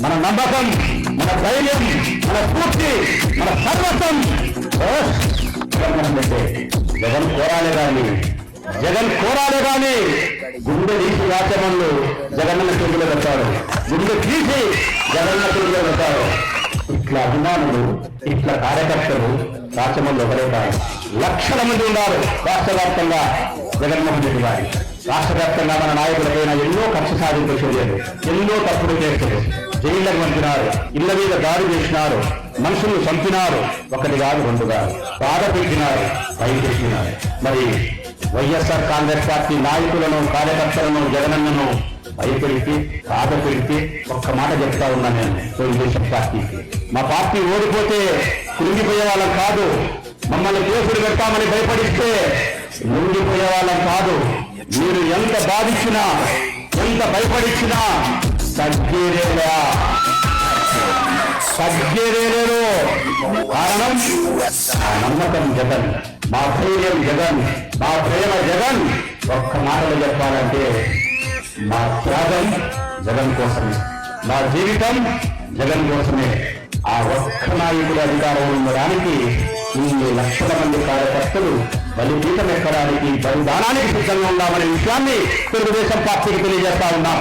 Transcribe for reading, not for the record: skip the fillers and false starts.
మన నమ్మకం, మన ధైర్యం, మన స్ఫూర్తి, మన సర్వస్వం జగన్ కోరాలే కానీ గుండె తీసి రాచమల్లు జగనన్న చేతిలో పెట్టాడు, గుండె తీసి జగనన్న చేతిలో పెట్టాడు. ఇట్లా అభిమానులు, ఇట్లా కార్యకర్తలు రాచమల్లు ఒకరే కాదు, లక్షల మంది ఉన్నారు రాష్ట్ర వ్యాప్తంగా. జగన్మోహన్ రెడ్డి గారి రాష్ట్ర వ్యాప్తంగా మన నాయకులపైన ఎన్నో కక్ష సాధింపు చర్యలు, ఎన్నో తప్పుడు కేసులు, జైళ్లకు పంపినారు, ఇళ్ల మీద దాడి చేసినారు, మనుషులు చంపినారు, ఒకటి కాదు రెండు కాదు, బాధ పెట్టినారు, భయపెట్టినారు. మరి వైఎస్ఆర్ కాంగ్రెస్ పార్టీ నాయకులను, కార్యకర్తలను, జగనన్నను భయపెడితే, బాధ పెడితే ఒక్క మాట చెప్తా ఉన్నా నేను తెలుగుదేశం పార్టీకి, మా పార్టీ ఓడిపోతే కృంగిపోయే వాళ్ళం కాదు, మమ్మల్ని కేసులు పెట్టామని భయపడిస్తే ముంగిపోయే వాళ్ళం కాదు. మీరు ఎంత బాధించినా, ఎంత భయపడిచ్చినా తగ్గేదేలేదు. కారణం ఆ నమ్మకం జగన్, మా ధైర్యం జగన్, మా ప్రేమ జగన్. ఒక్క మాటలు చెప్పాలంటే మా త్యాగం జగన్ కోసమే, మా జీవితం జగన్ కోసమే. ఆ ఒక్క నాయకుడు అధికారం ఉండడానికి ఇన్ని లక్షల మంది కార్యకర్తలు బలిపీఠం ఎక్కడానికి, బలిదానానికి సిద్ధంగా ఉన్నామనే విషయాన్ని తెలుగుదేశం పార్టీకి తెలియజేస్తా ఉన్నాం.